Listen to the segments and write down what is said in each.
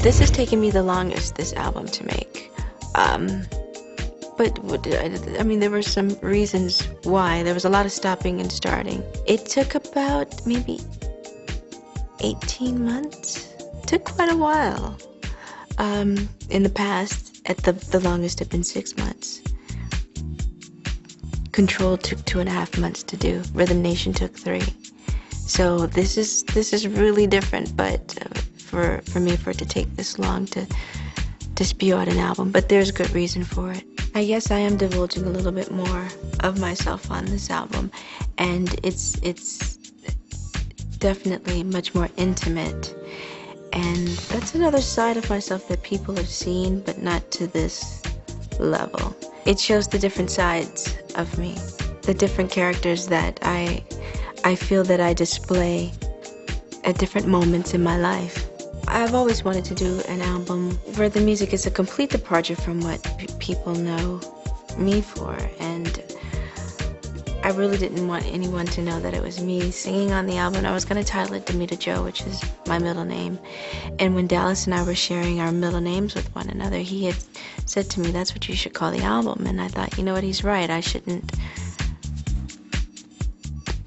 This has taken me the longest, this album, to make. But I mean, there were some reasons why. There was a lot of stopping and starting. It took about maybe 18 months. It took quite a while. In the past, at the longest had been 6 months. Control took 2.5 months to do. Rhythm Nation took 3. So this is really different, but for me, for it to take this long to spew out an album, but there's good reason for it. I guess I am divulging a little bit more of myself on this album, and it's definitely much more intimate, and that's another side of myself that people have seen, but not to this level. It shows the different sides of me, the different characters that I feel that I display at different moments in my life. I've always wanted to do an album where the music is a complete departure from what people know me for, and I really didn't want anyone to know that it was me singing on the album. I was going to title it Damita Jo, which is my middle name, and when Dallas and I were sharing our middle names with one another, he had said to me, that's what you should call the album, and I thought, you know what, he's right, I shouldn't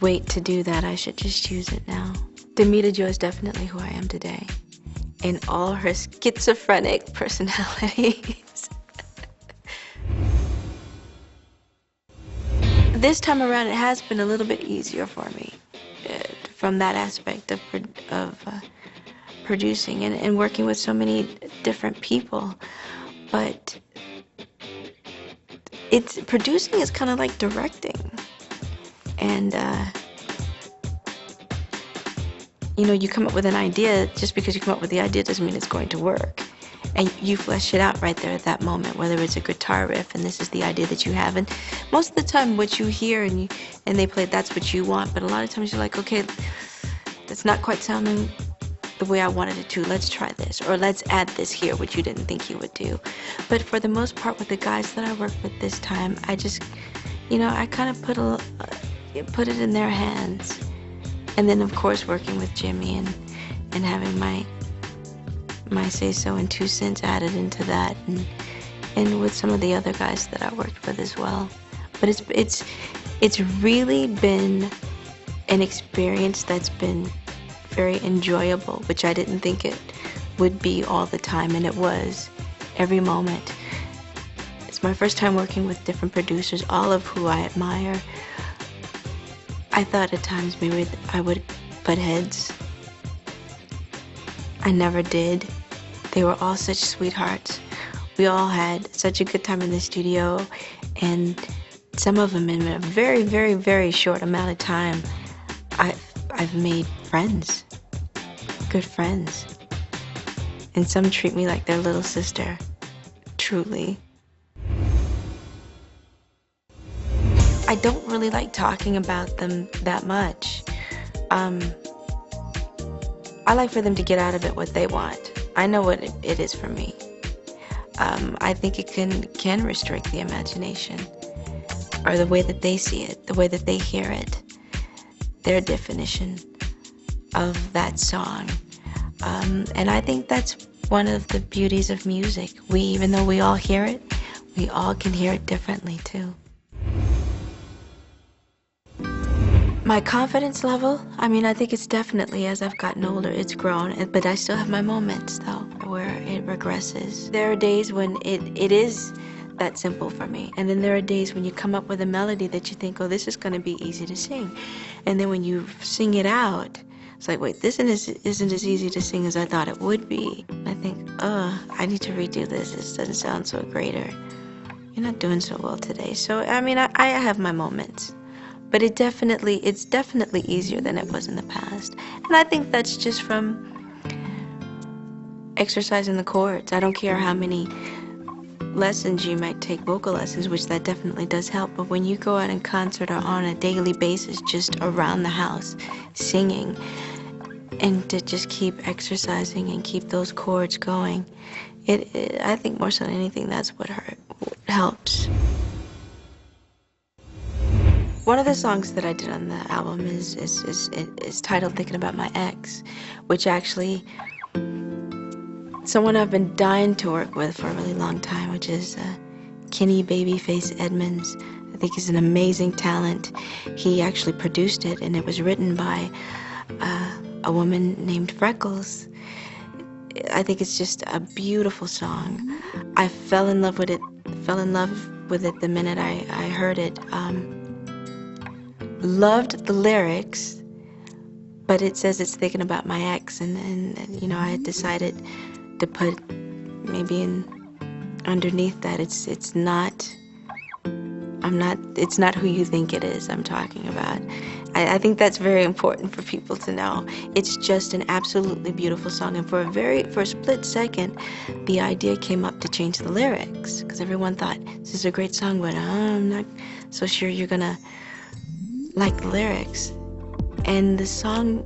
wait to do that, I should just use it now. Damita Jo is definitely who I am today, in all her schizophrenic personalities. This time around, it has been a little bit easier for me from that aspect of producing and working with so many different people. But producing is kind of like directing. And you know, you come up with an idea. Just because you come up with the idea doesn't mean it's going to work. And you flesh it out right there at that moment, whether it's a guitar riff and this is the idea that you have. And most of the time what you hear and they play, that's what you want. But a lot of times you're like, okay, that's not quite sounding the way I wanted it to. Let's try this. Or let's add this here, which you didn't think you would do. But for the most part with the guys that I worked with this time, I just, you know, I kind of put it in their hands. And then, of course, working with Jimmy and having my say-so and 2 cents added into that, and with some of the other guys that I worked with as well. But it's really been an experience that's been very enjoyable, which I didn't think it would be all the time, and it was every moment. It's my first time working with different producers, all of who I admire. I thought at times maybe I would butt heads. I never did. They were all such sweethearts. We all had such a good time in the studio, and some of them in a very, very, very short amount of time, I've made friends, good friends. And some treat me like their little sister, truly. I don't really like talking about them that much. I like for them to get out of it what they want. I know what it is for me. I think it can restrict the imagination, or the way that they see it, the way that they hear it, their definition of that song. And I think that's one of the beauties of music. Even though we all hear it, we all can hear it differently too. My confidence level, I mean, I think it's definitely, as I've gotten older, it's grown, but I still have my moments, though, where it regresses. There are days when it is that simple for me, and then there are days when you come up with a melody that you think, oh, this is going to be easy to sing. And then when you sing it out, it's like, wait, this isn't as easy to sing as I thought it would be. I think, I need to redo this. This doesn't sound so great, or you're not doing so well today. So, I mean, I have my moments. But it's definitely easier than it was in the past. And I think that's just from exercising the chords. I don't care how many lessons you might take, vocal lessons, which that definitely does help. But when you go out in concert or on a daily basis, just around the house, singing, and to just keep exercising and keep those chords going, I think more so than anything, that's what helps. One of the songs that I did on the album is titled Thinking About My Ex, which actually someone I've been dying to work with for a really long time, which is Kenny Babyface Edmonds. I think he's an amazing talent. He actually produced it, and it was written by a woman named Freckles. I think it's just a beautiful song. I fell in love with it the minute I heard it. Loved the lyrics, but it says it's thinking about my ex, and you know, I had decided to put maybe underneath that it's not who you think it is I'm talking about. I think that's very important for people to know. It's just an absolutely beautiful song, and for a split second, the idea came up to change the lyrics, because everyone thought this is a great song, but I'm not so sure you're gonna like the lyrics. And the song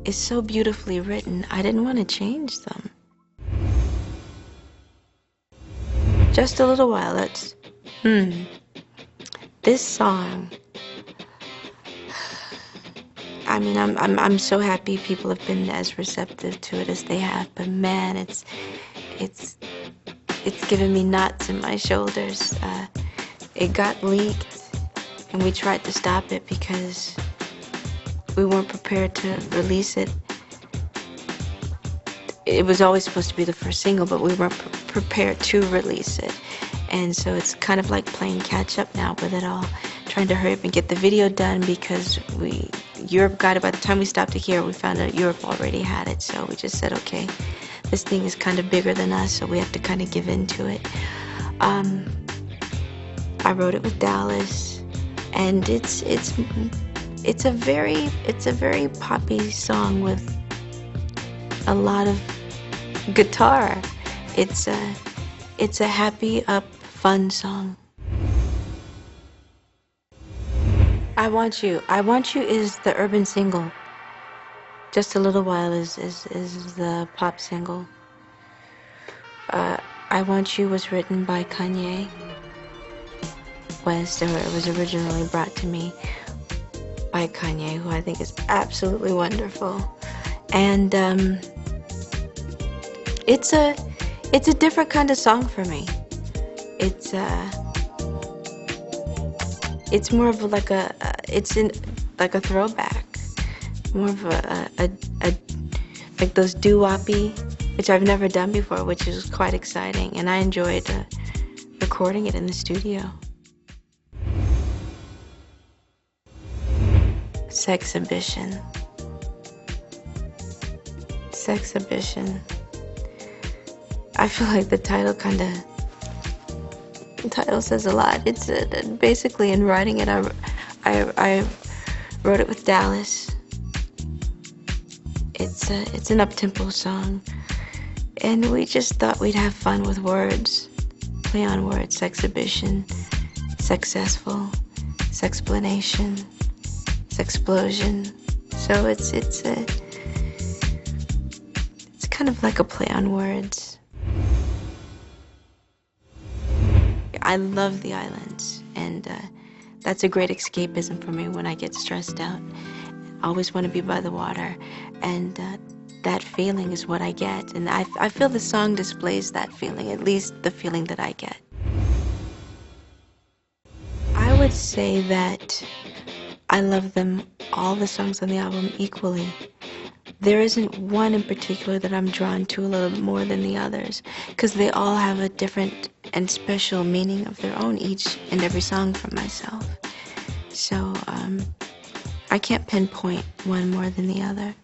is so beautifully written, I didn't want to change them. Just a little while, that's this song, I mean, I'm so happy people have been as receptive to it as they have, but man, it's given me knots in my shoulders. It got leaked, and we tried to stop it because we weren't prepared to release it. It was always supposed to be the first single, but we weren't prepared to release it. And so it's kind of like playing catch up now with it all, trying to hurry up and get the video done, because Europe got it. By the time we stopped it here, we found out Europe already had it. So we just said, okay, this thing is kind of bigger than us, so we have to kind of give in to it. I wrote it with Dallas, and it's a very poppy song with a lot of guitar. It's a happy, up, fun song. I Want You is the urban single. Just a Little While is the pop single. I Want You was written by Kanye West, or it was originally brought to me by Kanye, who I think is absolutely wonderful. And it's a different kind of song for me. It's more of like like a throwback, more of a like those doo-woppy, which I've never done before, which is quite exciting, and I enjoyed recording it in the studio. Sexhibition. Sexhibition. I feel like the title says a lot. It's basically, in writing it, I wrote it with Dallas. It's an up-tempo song, and we just thought we'd have fun with words, play on words. Sexhibition, successful, sexplanation, sexplosion. So it's kind of like a play on words. I love the islands, and that's a great escapism for me when I get stressed out. I always want to be by the water, and that feeling is what I get, and I feel the song displays that feeling, at least the feeling that I get. I would say that I love them, all the songs on the album, equally. There isn't one in particular that I'm drawn to a little more than the others, because they all have a different and special meaning of their own, each and every song for myself. So I can't pinpoint one more than the other.